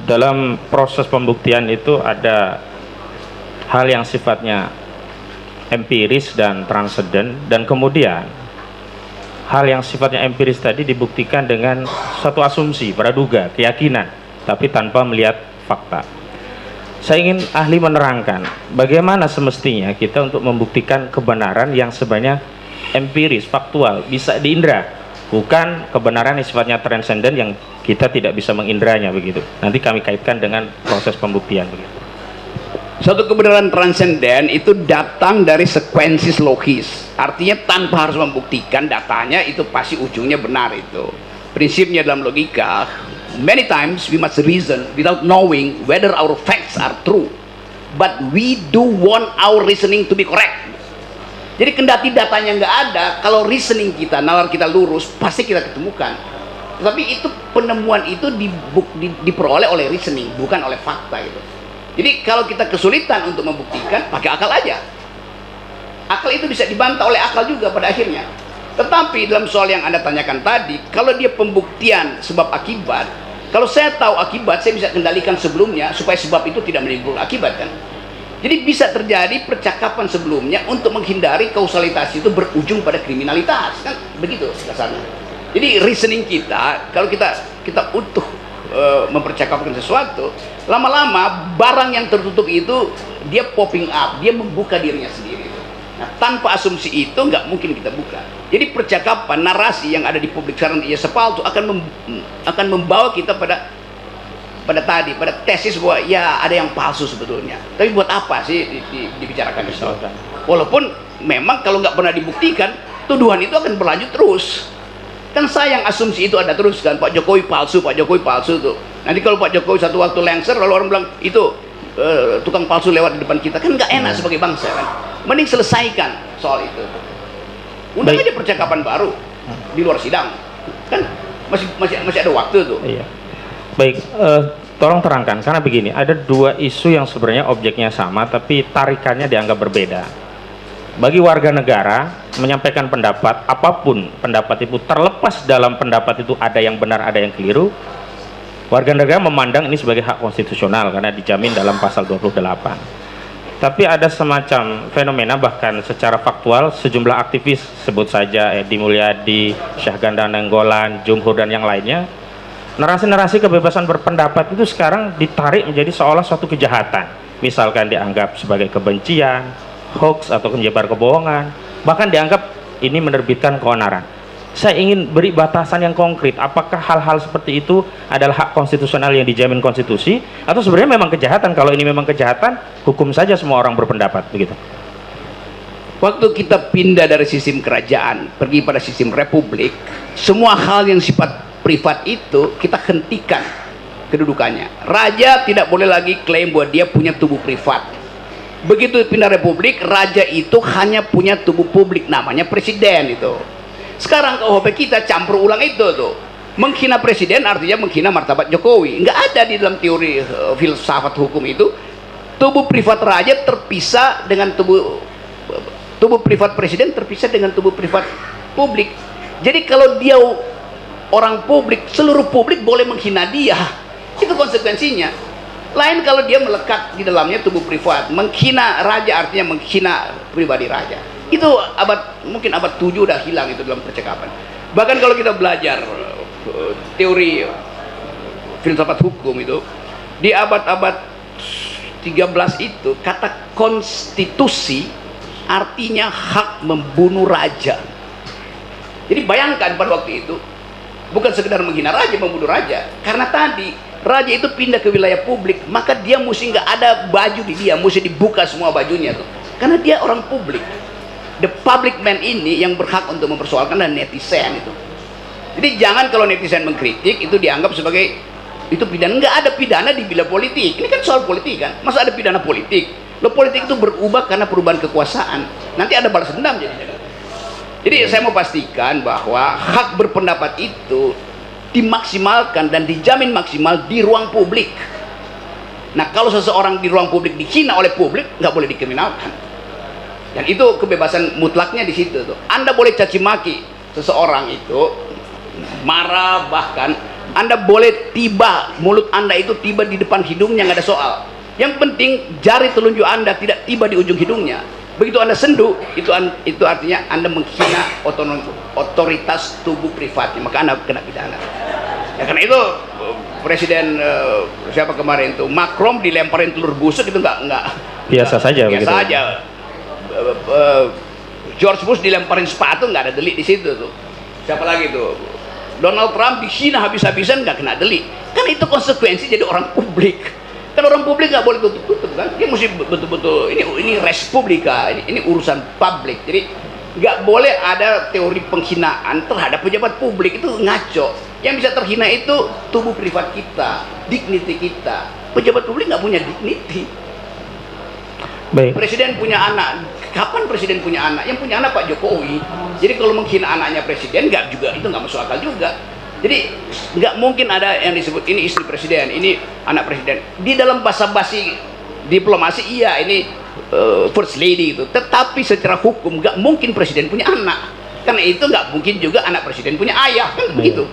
dalam proses pembuktian itu ada hal yang sifatnya empiris dan transenden, dan kemudian hal yang sifatnya empiris tadi dibuktikan dengan satu asumsi, praduga, keyakinan, tapi tanpa melihat fakta. Saya ingin ahli menerangkan bagaimana semestinya kita untuk membuktikan kebenaran yang sebenarnya empiris, faktual, bisa diindra, bukan kebenaran yang sifatnya transenden yang kita tidak bisa mengindranya begitu. Nanti kami kaitkan dengan proses pembuktian begitu. Suatu kebenaran transenden itu datang dari sekuensis logis. Artinya tanpa harus membuktikan datanya itu pasti ujungnya benar itu. Prinsipnya dalam logika, many times we must reason without knowing whether our facts are true. But we do want our reasoning to be correct. Jadi kendati datanya nggak ada, kalau reasoning kita, nalar kita lurus, pasti kita ketemukan. Tapi itu penemuan itu diperoleh oleh reasoning, bukan oleh fakta gitu. Jadi kalau kita kesulitan untuk membuktikan, pakai akal aja. Akal itu bisa dibantah oleh akal juga pada akhirnya. Tetapi dalam soal yang Anda tanyakan tadi, kalau dia pembuktian sebab akibat, kalau saya tahu akibat, saya bisa kendalikan sebelumnya supaya sebab itu tidak menimbulkan akibat kan. Jadi bisa terjadi percakapan sebelumnya untuk menghindari kausalitas itu berujung pada kriminalitas kan, begitu dasarnya. Jadi reasoning kita, kalau kita utuh mempercakapkan sesuatu, lama-lama barang yang tertutup itu dia popping up, dia membuka dirinya sendiri. Nah, tanpa asumsi itu nggak mungkin kita buka. Jadi percakapan, narasi yang ada di publik sekarang ia sepal itu akan membawa kita pada tesis bahwa ya ada yang palsu sebetulnya. Tapi buat apa sih dibicarakan itu? Walaupun memang kalau nggak pernah dibuktikan, tuduhan itu akan berlanjut terus. Kan sayang asumsi itu ada terus kan, Pak Jokowi palsu tuh. Nanti kalau Pak Jokowi satu waktu lengser, lalu orang bilang itu tukang palsu lewat di depan kita, kan nggak enak sebagai bangsa kan. Mending selesaikan soal itu. Undang aja percakapan baru di luar sidang, kan masih ada waktu tuh. Iya. Baik, tolong terangkan karena begini, ada dua isu yang sebenarnya objeknya sama tapi tarikannya dianggap berbeda. Bagi warga negara menyampaikan pendapat, apapun pendapat itu, terlepas dalam pendapat itu ada yang benar ada yang keliru, warga negara memandang ini sebagai hak konstitusional karena dijamin dalam pasal 28. Tapi ada semacam fenomena bahkan secara faktual, sejumlah aktivis, sebut saja Edi Mulyadi, Syahganda Nainggolan, Jumhur dan yang lainnya, narasi-narasi kebebasan berpendapat itu sekarang ditarik menjadi seolah suatu kejahatan, misalkan dianggap sebagai kebencian, hoax atau menyebar kebohongan, bahkan dianggap ini menerbitkan keonaran. Saya ingin beri batasan yang konkret, apakah hal-hal seperti itu adalah hak konstitusional yang dijamin konstitusi, atau sebenarnya memang kejahatan? Kalau ini memang kejahatan, hukum saja semua orang berpendapat begitu. Waktu kita pindah dari sistem kerajaan pergi pada sistem republik, semua hal yang sifat privat itu kita hentikan kedudukannya. Raja tidak boleh lagi klaim bahwa dia punya tubuh privat. Begitu pindah republik, raja itu hanya punya tubuh publik, namanya presiden itu. Sekarang KUHP kita campur ulang itu tuh. Menghina presiden artinya menghina martabat Jokowi. Nggak ada di dalam teori filsafat hukum itu tubuh privat raja terpisah dengan tubuh privat presiden terpisah dengan tubuh privat publik. Jadi kalau dia orang publik, seluruh publik boleh menghina dia. Itu konsekuensinya. Lain kalau dia melekat di dalamnya tubuh privat. Menghina raja artinya menghina pribadi raja. Itu mungkin abad 7 udah hilang itu dalam percakapan. Bahkan kalau kita belajar teori filsafat hukum itu, di abad-abad 13 itu kata konstitusi artinya hak membunuh raja. Jadi bayangkan pada waktu itu bukan sekedar menghina raja, membunuh raja. Karena tadi raja itu pindah ke wilayah publik, maka dia mesti nggak ada baju di dia, mesti dibuka semua bajunya tuh. Karena dia orang publik. The public man ini yang berhak untuk mempersoalkan dan netizen itu. Jadi jangan kalau netizen mengkritik itu dianggap sebagai itu pidana. Nggak ada pidana di bidang politik. Ini kan soal politik kan. Masa ada pidana politik? Lo politik itu berubah karena perubahan kekuasaan. Nanti ada balas dendam jadinya. Jadi saya mau pastikan bahwa hak berpendapat itu dimaksimalkan dan dijamin maksimal di ruang publik. Nah, kalau seseorang di ruang publik dihina oleh publik, nggak boleh dikriminalkan. Dan itu kebebasan mutlaknya di situ tuh. Anda boleh caci maki seseorang itu, marah bahkan Anda boleh tiba, mulut Anda itu tiba di depan hidungnya, nggak ada soal. Yang penting jari telunjuk Anda tidak tiba di ujung hidungnya. Begitu Anda sendu, itu artinya Anda menghina otoritas tubuh privatnya, maka Anda kena pidana. Ya karena itu Presiden siapa kemarin tuh Macron dilemparin telur busuk itu nggak Biasa saja biasa begitu. aja. George Bush dilemparin sepatu nggak ada delik di situ tuh. Siapa lagi tuh? Donald Trump dihina habis-habisan nggak kena delik. Kan itu konsekuensi jadi orang publik. Kan orang publik nggak boleh tutup-tutup kan. Dia mesti betul-betul ini res publika, ini urusan publik. Jadi nggak boleh ada teori penghinaan terhadap pejabat publik, itu ngaco. Yang bisa terhina itu tubuh privat kita, dignity kita. Pejabat publik nggak punya dignity. Baik. Presiden punya anak. Kapan presiden punya anak? Yang punya anak Pak Jokowi. Jadi kalau menghina anaknya presiden nggak juga, itu nggak masuk akal juga. Jadi nggak mungkin ada yang disebut ini istri presiden, ini anak presiden. Di dalam basa-basi diplomasi iya ini first lady itu. Tetapi secara hukum nggak mungkin presiden punya anak. Karena itu nggak mungkin juga anak presiden punya ayah, kan begitu.